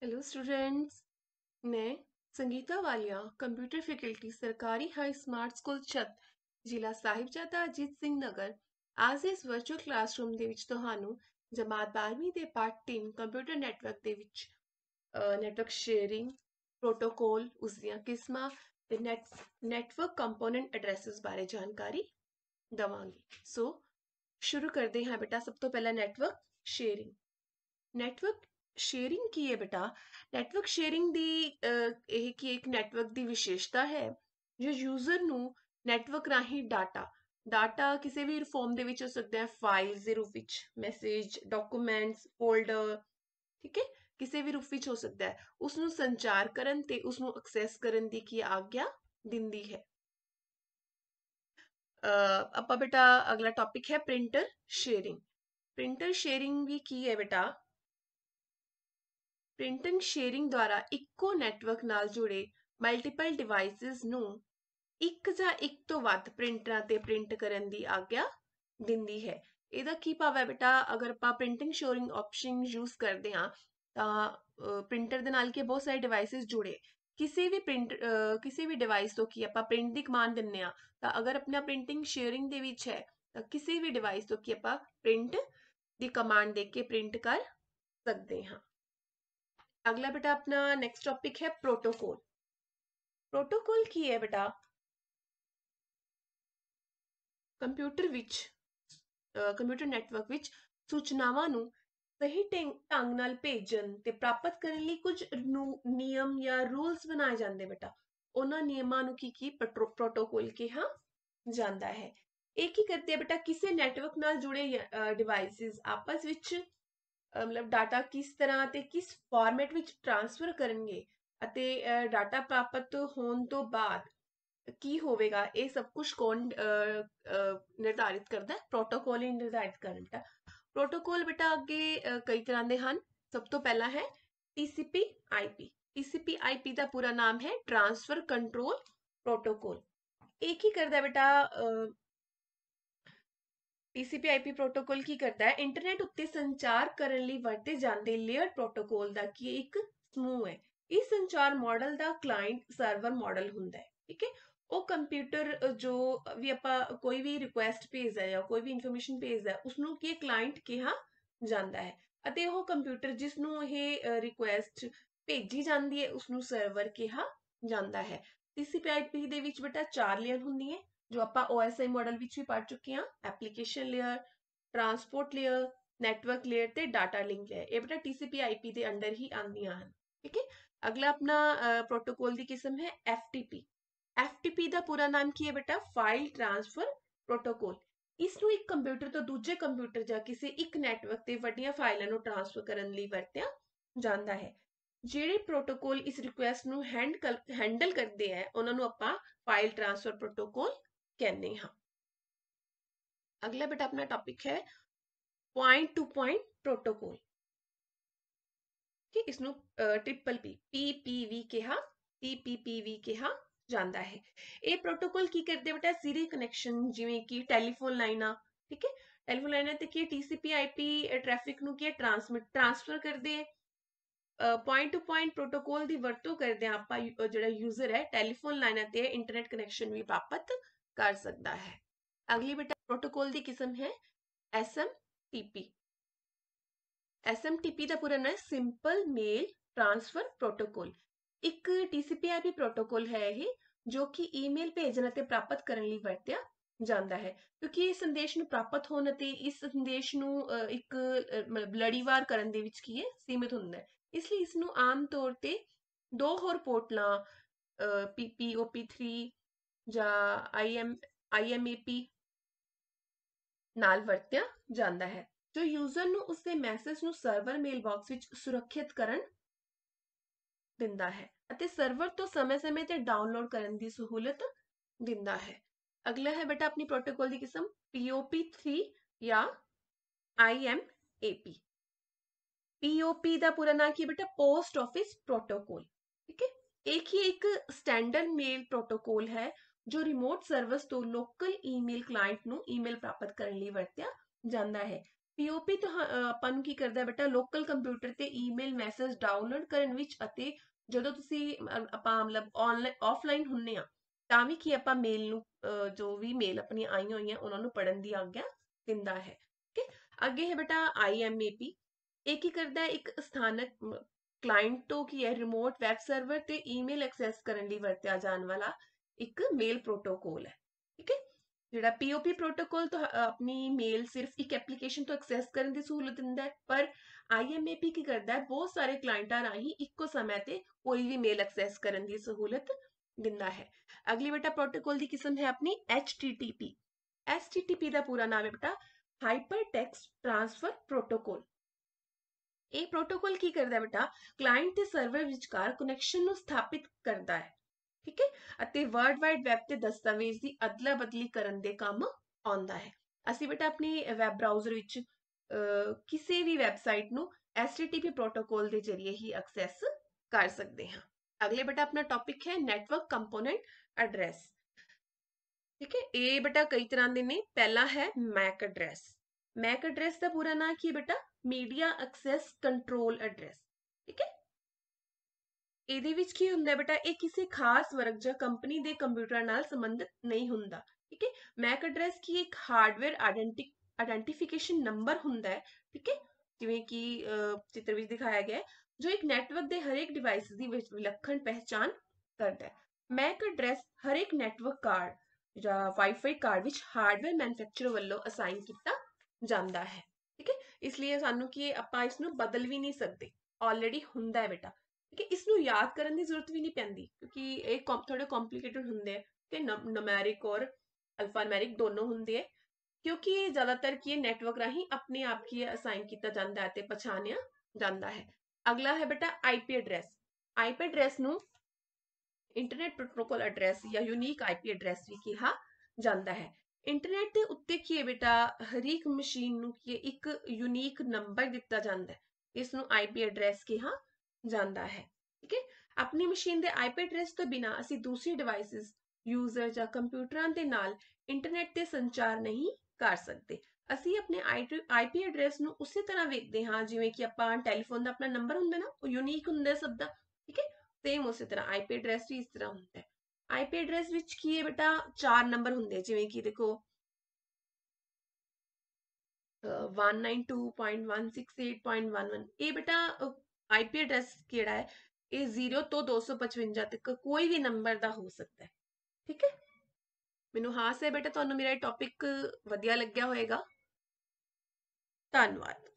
Hello students. मैं Sangeeta Walia computer faculty सरकारी high smart school ਛੱਤ ਜ਼ਿਲ੍ਹਾ ਸਾਹਿਬਜ਼ਾਦਾ ਅਜੀਤ ਸਿੰਘ ਨਗਰ ਅੱਜ ਇਸ ਵਰਚੁਅਲ ਕਲਾਸਰੂਮ ਦੇ ਵਿੱਚ ਤੁਹਾਨੂੰ ਜਮਾਤ 12ਵੀਂ ਦੇ ਪਾਠ 3 ਕੰਪਿਊਟਰ ਨੈਟਵਰਕ ਦੇ ਵਿੱਚ ਨੈਟਵਰਕ ਸ਼ੇਅਰਿੰਗ ਪ੍ਰੋਟੋਕੋਲ ਉਸ ਦੀਆਂ ਕਿਸਮਾਂ ਤੇ ਨੈਟਵਰਕ ਕੰਪੋਨੈਂਟ ਐਡਰੈਸਸ ਬਾਰੇ ਜਾਣਕਾਰੀ ਦਵਾਂਗੀ। ਸੋ ਸ਼ੁਰੂ ਕਰਦੇ ਹਾਂ ਬੇਟਾ। ਸਭ ਤੋਂ ਪਹਿਲਾਂ ਨੈਟਵਰਕ ਸ਼ੇਅਰਿੰਗ। ਨੈਟਵਰਕ ਸ਼ੇਅਰਿੰਗ ਕੀ ਹੈ ਬੇਟਾ? ਨੈਟਵਰਕ ਸ਼ੇਅਰਿੰਗ ਦੀ ਇਹ ਕੀ ਇੱਕ ਨੈਟਵਰਕ ਦੀ ਵਿਸ਼ੇਸ਼ਤਾ ਹੈ ਜੋ ਯੂਜ਼ਰ ਨੂੰ ਨੈਟਵਰਕ ਰਾਹੀਂ ਡਾਟਾ ਕਿਸੇ ਵੀ ਫਾਰਮ ਦੇ ਵਿੱਚ ਹੋ ਸਕਦਾ ਹੈ, ਫਾਈਲਸ ਦੇ ਰੂਪ ਵਿੱਚ, ਮੈਸੇਜ, ਡਾਕੂਮੈਂਟਸ, ਫੋਲਡਰ, ਠੀਕ ਹੈ, ਕਿਸੇ ਵੀ ਰੂਪ ਵਿੱਚ ਹੋ ਸਕਦਾ ਹੈ, ਉਸ ਨੂੰ ਸੰਚਾਰ ਕਰਨ ਤੇ ਉਸ ਨੂੰ ਐਕਸੈਸ ਕਰਨ ਦੀ ਕੀ ਆਗਿਆ ਦਿੰਦੀ ਹੈ। ਆਪਾਂ ਬੇਟਾ ਅਗਲਾ ਟੌਪਿਕ ਹੈ ਪ੍ਰਿੰਟਰ ਸ਼ੇਅਰਿੰਗ। ਪ੍ਰਿੰਟਰ ਸ਼ੇਅਰਿੰਗ ਵੀ ਕੀ ਹੈ ਬੇਟਾ? ਪ੍ਰਿੰਟਿੰਗ ਸ਼ੇਅਰਿੰਗ ਦੁਆਰਾ ਇੱਕੋ ਨੈਟਵਰਕ ਨਾਲ ਜੁੜੇ ਮਲਟੀਪਲ ਡਿਵਾਈਸਿਸ ਨੂੰ ਇੱਕ ਜਾਂ ਇੱਕ ਤੋਂ ਵੱਧ ਪ੍ਰਿੰਟਰਾਂ ਤੇ ਪ੍ਰਿੰਟ ਕਰਨ ਦੀ ਆਗਿਆ ਦਿੰਦੀ ਹੈ। ਇਹਦਾ ਕੀ ਭਾਵ ਹੈ ਬੇਟਾ? ਅਗਰ ਆਪਾਂ ਪ੍ਰਿੰਟਿੰਗ ਸ਼ੇਅਰਿੰਗ ਆਪਸ਼ਨ ਯੂਜ਼ ਕਰਦੇ ਹਾਂ ਤਾਂ ਪ੍ਰਿੰਟਰ ਦੇ ਨਾਲ ਕੀ ਬਹੁਤ ਸਾਰੇ ਡਿਵਾਈਸਿਸ ਜੁੜੇ, ਕਿਸੇ ਵੀ ਡਿਵਾਈਸ ਤੋਂ ਕੀ ਆਪਾਂ ਪ੍ਰਿੰਟ ਦੀ ਕਮਾਂਡ ਦਿੰਨੇ ਆ, ਤਾਂ ਅਗਰ ਆਪਣਾ ਪ੍ਰਿੰਟਿੰਗ ਸ਼ੇਅਰਿੰਗ ਦੇ ਵਿੱਚ ਹੈ ਤਾਂ ਕਿਸੇ ਵੀ ਡਿਵਾਈਸ ਤੋਂ ਕੀ ਆਪਾਂ ਪ੍ਰਿੰਟ ਦੀ ਕਮਾਂਡ ਦੇ ਕੇ ਪ੍ਰਿੰਟ ਕਰ ਸਕਦੇ ਹਾਂ। अगला बेटा अपना नेक्स्ट टॉपिक है प्रोटोकॉल। प्रोटोकॉल की है बेटा कंप्यूटर नैटवर्क विच सूचनावां नूं सही ढंग नाल भेजण ते प्राप्त करने लिए कुछ नियम या रूल्स बनाए जाते बेटा। उन्हां नियमां नूं की प्रोटोकॉल कहा जाता है। एक ही करते हैं बेटा, किसी नैटवर्क नाल जुड़े डिवाइसेस आपस विच मतलब डाटा किस तरह ਤੇ ਕਿਸ ਫਾਰਮੈਟ ਵਿੱਚ ਟ੍ਰਾਂਸਫਰ ਕਰਨਗੇ ਅਤੇ ਡਾਟਾ ਪ੍ਰਾਪਤ ਹੋਣ ਤੋਂ ਬਾਅਦ ਕੀ ਹੋਵੇਗਾ, ਇਹ ਸਭ ਕੁਝ ਕੌਣ ਨਿਰਧਾਰਿਤ ਕਰਦਾ ਹੈ? ਪ੍ਰੋਟੋਕੋਲ ਹੀ ਨਿਰਧਾਰਿਤ ਕਰਦਾ। ਪ੍ਰੋਟੋਕੋਲ ਬੇਟਾ ਅੱਗੇ ਕਈ ਤਰ੍ਹਾਂ ਦੇ ਹਨ। ਸਭ ਤੋਂ ਪਹਿਲਾ ਹੈ TCP IP। TCP IP ਦਾ ਪੂਰਾ ਨਾਮ ਹੈ ਟ੍ਰਾਂਸਫਰ ਕੰਟਰੋਲ ਪ੍ਰੋਟੋਕੋਲ। ਇਹ ਕੀ ਕਰਦਾ ਬੇਟਾ? TCP IP प्रोटोकॉल की करता है? इंटरनेट उत्ते संचार करने ਲਈ ਵਰਤੇ ਜਾਂਦੇ ਲੇਅਰ ਪ੍ਰੋਟੋਕੋਲ ਦਾ ਕੀ ਇੱਕ ਸਮੂਹ ਹੈ। ਇਸ ਸੰਚਾਰ ਮਾਡਲ ਦਾ ਕਲਾਇੰਟ ਸਰਵਰ ਮਾਡਲ ਹੁੰਦਾ ਹੈ, ਠੀਕ ਹੈ। ਉਹ ਕੰਪਿਊਟਰ ਜੋ ਵੀ ਆਪਾਂ ਕੋਈ ਵੀ ਰਿਕੁਐਸਟ ਭੇਜਦਾ ਜਾਂ ਕੋਈ ਵੀ ਇਨਫੋਰਮੇਸ਼ਨ ਭੇਜਦਾ ਉਸ ਨੂੰ ਕੀ ਕਲਾਇੰਟ ਕਿਹਾ ਜਾਂਦਾ ਹੈ, ਅਤੇ ਉਹ ਕੰਪਿਊਟਰ ਜਿਸ ਨੂੰ ਇਹ ਰਿਕੁਐਸਟ ਭੇਜੀ ਜਾਂਦੀ ਹੈ ਉਸ ਨੂੰ ਸਰਵਰ ਕਿਹਾ ਜਾਂਦਾ ਹੈ। TCP IP ਦੇ ਵਿੱਚ ਬੇਟਾ 4 ਲੇਅਰ ਹੁੰਦੀ ਹੈ जो आप OSI मॉडल विच भी पढ़ चुके हैं। Application layer, transport layer, network layer ते डाटा लिंक लेयर, ये बेटा TCP IP दे अंडर ही आंदियां हैं, ठीक है। अगला अपना प्रोटोकॉल दी किस्म है FTP। FTP ਦਾ ਪੂਰਾ ਨਾਮ ਕੀ ਹੈ ਬੇਟਾ? File transfer protocol. ਇਸ ਨੂੰ ਇੱਕ ਕੰਪਿਊਟਰ ਤੋਂ ਦੂਜੇ ਕੰਪਿਊਟਰ ਜਾਂ ਕਿਸੇ ਇੱਕ ਨੈਟਵਰਕ ਤੇ ਵੱਡੀਆਂ ਫਾਈਲਾਂ ਨੂੰ ਟ੍ਰਾਂਸਫਰ ਕਰਨ ਲਈ ਵਰਤਿਆ ਜਾਂਦਾ ਹੈ। ਜਿਹੜੇ ਪ੍ਰੋਟੋਕੋਲ ਇਸ ਰਿਕੁਐਸਟ ਨੂੰ ਹੈਂਡਲ ਕਰਦੇ ਆ ਉਹਨਾਂ ਨੂੰ ਆਪਾਂ ਫਾਈਲ ਟ੍ਰਾਂਸਫਰ ਪ੍ਰੋਟੋਕੋਲ कहने हाँ। अगला बेटा अपना टॉपिक है पॉइंट टू पॉइंट प्रोटोकॉल, ठीक। इसनु ट्रिपल PPV कहा, PPPV कहा जाता है। ये प्रोटोकॉल की करते बेटा सीरीज कनैक्शन जिवें कि टैलीफोन लाइना, ठीक है। टैलीफोन लाइना ते की TCP IP ट्रैफिक नु की ट्रांसफर करते हैं। पॉइंट टू पॉइंट प्रोटोकॉल की वरतों करते हैं आप जो यूजर है टैलीफोन लाइना ते इंटरनेट कनैक्शन भी प्राप्त कर सकता है। अगली बेटा प्रोटोकॉल की किस्म है SMTP। SMTP का पूरा नाम है सिंपल मेल ट्रांसफर प्रोटोकॉल। एक TCP IP प्रोटोकॉल है ये जो कि ईमेल भेजने ते प्राप्त करने ਲਈ ਵਰਤਿਆ ਜਾਂਦਾ ਹੈ, ਕਿਉਂਕਿ ਇਹ ਸੰਦੇਸ਼ ਨੂੰ ਪ੍ਰਾਪਤ ਹੋਣ ਅਤੇ ਇਸ ਸੰਦੇਸ਼ ਨੂੰ ਇੱਕ ਲੜੀਵਾਰ ਕਰਨ ਦੇ ਵਿੱਚ ਕੀ ਹੈ ਸੀਮਿਤ ਹੁੰਦਾ ਹੈ। ਇਸ ਲਈ ਇਸ ਨੂੰ ਆਮ ਤੌਰ ਤੇ ਦੋ ਹੋਰ ਪੋਰਟਲਾਂ PPOP3 ਜਾਂ IMAP ਨਾਲ ਵਰਤਿਆ ਜਾਂਦਾ ਹੈ, ਜੋ ਯੂਜ਼ਰ ਨੂੰ ਉਸਦੇ ਮੈਸੇਜ ਨੂੰ ਸਰਵਰ ਮੇਲਬਾਕਸ ਵਿੱਚ ਸੁਰੱਖਿਅਤ ਕਰਨ ਦਿੰਦਾ ਹੈ ਅਤੇ ਸਰਵਰ ਤੋਂ ਸਮੇਂ-ਸਮੇਂ ਤੇ ਡਾਊਨਲੋਡ ਕਰਨ ਦੀ ਸਹੂਲਤ ਦਿੰਦਾ ਹੈ। ਅਗਲਾ ਹੈ ਬੇਟਾ ਆਪਣੀ ਪ੍ਰੋਟੋਕੋਲ ਦੀ ਕਿਸਮ POP3 ਜਾਂ IMAP। POP ਦਾ ਪੂਰਾ ਨਾਮ ਕੀ ਬੇਟਾ? पोस्ट ऑफिस प्रोटोकॉल, ठीक है। एक ही एक स्टैंडर्ड मेल प्रोटोकॉल है जो रिमोट सर्विस तो लोकल ईमेल क्लाइंट ਨੂੰ ईमेल ਪ੍ਰਾਪਤ ਕਰਨ ਲਈ ਵਰਤਿਆ ਜਾਂਦਾ ਹੈ। ਪੀਓਪੀ ਤੋਂ ਆਪਾਂ ਨੂੰ ਕੀ ਕਰਦਾ ਬੇਟਾ, ਲੋਕਲ ਕੰਪਿਊਟਰ ਤੇ ਈਮੇਲ ਮੈਸੇਜ ਡਾਊਨਲੋਡ ਕਰਨ ਵਿੱਚ ਅਤੇ ਜਦੋਂ ਤੁਸੀਂ ਆਪਾਂ ਮਤਲਬ ਆਨਲਾਈਨ ਆਫਲਾਈਨ ਹੁੰਨੇ ਆ ਤਾਂ ਵੀ ਕੀ ਆਪਾਂ ਮੇਲ ਨੂੰ ਜੋ ਵੀ ਮੇਲ ਆਪਣੀ ਆਈਆਂ ਹੋਈਆਂ ਉਹਨਾਂ ਨੂੰ ਪੜਨ ਦੀ ਆਗਿਆ ਦਿੰਦਾ ਹੈ। ਠੀਕ ਹੈ। ਅੱਗੇ ਹੈ ਬੇਟਾ ਆਈਐਮਏਪੀ। ਇਹ ਕੀ ਕਰਦਾ ਹੈ, ਇੱਕ ਸਥਾਨਕ ਕਲਾਇੰਟ ਤੋਂ ਕੀ ਹੈ ਰਿਮੋਟ ਵੈਬ ਸਰਵਰ ਤੇ ਈਮੇਲ ਐਕਸੈਸ ਕਰਨ ਲਈ ਵਰਤਿਆ ਜਾਣ ਵਾਲਾ ਇੱਕ ਮੇਲ ਪ੍ਰੋਟੋਕੋਲ ਹੈ। ਠੀਕ ਹੈ। ਜਿਹੜਾ ਪੀਓਪੀ ਪ੍ਰੋਟੋਕੋਲ ਤੋਂ ਆਪਣੀ ਮੇਲ ਸਿਰਫ ਇੱਕ ਐਪਲੀਕੇਸ਼ਨ ਤੋਂ ਐਕਸੈਸ ਕਰਨ ਦੀ ਸਹੂਲਤ ਦਿੰਦਾ ਹੈ, ਪਰ ਆਈਐਮਏਪੀ ਕੀ ਕਰਦਾ ਹੈ, ਬਹੁਤ ਸਾਰੇ ਕਲਾਇੰਟਾਂ ਰਾਹੀਂ ਇੱਕੋ ਸਮੇਂ ਤੇ ਕੋਈ ਵੀ ਮੇਲ ਐਕਸੈਸ ਕਰਨ ਦੀ ਸਹੂਲਤ ਦਿੰਦਾ ਹੈ। ਅਗਲੀ ਬੇਟਾ ਪ੍ਰੋਟੋਕੋਲ ਦੀ ਕਿਸਮ ਹੈ ਆਪਣੀ HTTP। HTTP ਦਾ ਪੂਰਾ ਨਾਮ ਹੈ ਬੇਟਾ ਹਾਈਪਰ ਟੈਕਸਟ ਟ੍ਰਾਂਸਫਰ ਪ੍ਰੋਟੋਕੋਲ। ਇਹ ਪ੍ਰੋਟੋਕੋਲ ਕੀ ਕਰਦਾ ਹੈ ਬੇਟਾ, ਕਲਾਇੰਟ ਤੇ ਸਰਵਰ ਵਿਚਕਾਰ ਕਨੈਕਸ਼ਨ ਨੂੰ ਸਥਾਪਿਤ ਕਰਦਾ ਹੈ। ਠੀਕ ਹੈ। ਅਤੇ ਵਰਲਡ ਵਾਈਡ ਵੈਬ ਤੇ ਦਸਤਾਵੇਜ਼ ਦੀ ਅਦਲਾ ਬਦਲੀ ਕਰਨ ਦੇ ਕੰਮ ਆਉਂਦਾ ਹੈ। ਅਸੀਂ ਬੇਟਾ ਆਪਣੀ ਵੈਬ ਬਰਾਊਜ਼ਰ ਵਿੱਚ ਕਿਸੇ ਵੀ ਵੈਬਸਾਈਟ ਨੂੰ HTTP ਪ੍ਰੋਟੋਕੋਲ ਦੇ ਜ਼ਰੀਏ ਹੀ ਐਕਸੈਸ ਕਰ ਸਕਦੇ ਹਾਂ। ਅਗਲੇ ਬੇਟਾ ਆਪਣਾ ਟੌਪਿਕ ਹੈ ਨੈਟਵਰਕ ਕੰਪੋਨੈਂਟ ਐਡਰੈਸ। ਠੀਕ ਹੈ। ਇਹ ਬੇਟਾ ਕਈ ਤਰ੍ਹਾਂ ਦੇ ਨੇ। ਪਹਿਲਾ ਹੈ ਮੈਕ ਐਡਰੈਸ। ਮੈਕ ਐਡਰੈਸ ਦਾ ਪੂਰਾ ਨਾਮ ਕੀ ਹੈ ਬੇਟਾ, ਮੀਡੀਆ ਐਕਸੈਸ ਕੰਟਰੋਲ ਐਡਰੈਸ। ਠੀਕ ਹੈ। ਇਹਦੇ ਵਿੱਚ ਕੀ ਹੁੰਦਾ ਬੇਟਾ, ਇਹ ਕਿਸੇ ਖਾਸ ਵਰਗ ਜਾਂ ਕੰਪਨੀ ਦੇ ਕੰਪਿਊਟਰ ਨਾਲ ਸੰਬੰਧਿਤ ਨਹੀਂ ਹੁੰਦਾ। ਠੀਕ ਹੈ। ਮੈਕ ਐਡਰੈਸ ਕੀ ਇੱਕ ਹਾਰਡਵੇਅਰ ਆਇਡੈਂਟੀਫਿਕੇਸ਼ਨ ਨੰਬਰ ਹੁੰਦਾ ਹੈ। ਠੀਕ ਹੈ। ਜਿਵੇਂ ਕਿ ਚਿੱਤਰ ਵਿੱਚ ਦਿਖਾਇਆ ਗਿਆ ਹੈ, ਜੋ ਇੱਕ ਨੈਟਵਰਕ ਦੇ ਹਰੇਕ ਡਿਵਾਈਸ ਦੀ ਵਿਲੱਖਣ ਪਹਿਚਾਣ ਕਰਦਾ ਹੈ। ਮੈਕ ਐਡਰੈਸ ਹਰੇਕ ਨੈਟਵਰਕ ਕਾਰਡ ਜਾਂ ਵਾਈਫਾਈ ਕਾਰਡ ਵਿੱਚ ਹਾਰਡਵੇਅਰ ਮੈਨੂਫੈਕਚਰਰ ਵੱਲੋਂ ਅਸਾਈਨ ਕੀਤਾ ਜਾਂਦਾ ਹੈ। ਠੀਕ ਹੈ। ਇਸ ਲਈ ਸਾਨੂੰ ਕੀ ਆਪਾਂ ਇਸ ਨੂੰ ਬਦਲ ਵੀ ਨਹੀਂ ਸਕਦੇ, ਆਲਰੇਡੀ ਹੁੰਦਾ ਹੈ ਬੇਟਾ। ਠੀਕ ਹੈ। ਇਸ ਨੂੰ ਯਾਦ ਕਰਨ ਦੀ ਜ਼ਰੂਰਤ ਵੀ ਨਹੀਂ ਪੈਂਦੀ ਕਿਉਂਕਿ ਇਹ ਥੋੜੇ ਕੰਪਲਿਕੇਟਡ ਹੁੰਦੇ ਆ ਕਿ ਨੁਮੈਰਿਕ ਔਰ ਅਲਫਾਨੁਮੈਰਿਕ ਦੋਨੋਂ ਹੁੰਦੇ ਆ, ਕਿਉਂਕਿ ਇਹ ਜ਼ਿਆਦਾਤਰ ਕੀ ਨੈਟਵਰਕ ਰਾਹੀਂ ਆਪਣੇ ਆਪ ਕੀ ਅਸਾਈਨ ਕੀਤਾ ਜਾਂਦਾ ਹੈ ਤੇ ਪਛਾਣਿਆ ਜਾਂਦਾ ਹੈ। ਅਗਲਾ ਹੈ ਬੇਟਾ ਆਈਪੀ ਐਡਰੈਸ। ਆਈਪੀ ਐਡਰੈਸ ਨੂੰ ਇੰਟਰਨੈਟ ਪ੍ਰੋਟੋਕੋਲ ਐਡਰੈਸ ਜਾਂ ਯੂਨੀਕ ਆਈਪੀ ਐਡਰੈਸ ਵੀ ਕਿਹਾ ਜਾਂਦਾ ਹੈ। ਇੰਟਰਨੈਟ ਦੇ ਉੱਤੇ ਕੀ ਹੈ ਬੇਟਾ, ਹਰੇਕ ਮਸ਼ੀਨ ਨੂੰ ਕੀ ਇੱਕ ਯੂਨੀਕ ਨੰਬਰ ਦਿੱਤਾ ਜਾਂਦਾ ਹੈ, ਇਸ ਨੂੰ ਆਈਪੀ ਐਡਰੈਸ ਕਿਹਾ ਜਾਂਦਾ ਹੈ। ਠੀਕ ਹੈ। ਆਪਣੀ ਮਸ਼ੀਨ ਦੇ ਆਈਪੀ ਐਡਰੈਸ ਤੋਂ ਬਿਨਾ ਅਸੀਂ ਦੂਸਰੀ ਡਿਵਾਈਸਿਸ ਯੂਜ਼ਰ ਜਾਂ ਕੰਪਿਊਟਰਾਂ ਦੇ ਨਾਲ ਇੰਟਰਨੈਟ ਤੇ ਸੰਚਾਰ ਨਹੀਂ ਕਰ ਸਕਦੇ। ਅਸੀਂ ਆਪਣੇ ਆਈਪੀ ਐਡਰੈਸ ਨੂੰ ਉਸੇ ਤਰ੍ਹਾਂ ਵੇਖਦੇ ਹਾਂ ਜਿਵੇਂ ਕਿ ਆਪਾਂ ਟੈਲੀਫੋਨ ਦਾ ਆਪਣਾ ਨੰਬਰ ਹੁੰਦਾ ਨਾ, ਉਹ ਯੂਨੀਕ ਹੁੰਦਾ ਸਭ ਦਾ। ਠੀਕ ਹੈ। ਸੇਮ ਉਸੇ ਤਰ੍ਹਾਂ ਆਈਪੀ ਐਡਰੈਸ ਵੀ ਇਸ ਤਰ੍ਹਾਂ ਹੁੰਦਾ ਹੈ। ਆਈਪੀ ਐਡਰੈਸ ਵਿੱਚ ਕੀ ਹੈ ਬੇਟਾ, 4 ਨੰਬਰ ਹੁੰਦੇ, ਜਿਵੇਂ ਕਿ ਦੇਖੋ 192.168.11। ਇਹ ਬੇਟਾ ਆਈਪੀ ਐਡਰੈਸ ਕਿਹੜਾ ਹੈ, ਇਹ 0 ਤੋਂ 255 ਤੱਕ ਕੋਈ ਵੀ ਨੰਬਰ ਦਾ ਹੋ ਸਕਦਾ ਹੈ। ਠੀਕ ਹੈ। ਮੈਨੂੰ ਆਸ ਹੈ ਬੇਟਾ ਤੁਹਾਨੂੰ ਮੇਰਾ ਇਹ ਟੌਪਿਕ ਵਧੀਆ ਲੱਗਿਆ ਹੋਵੇਗਾ। ਧੰਨਵਾਦ।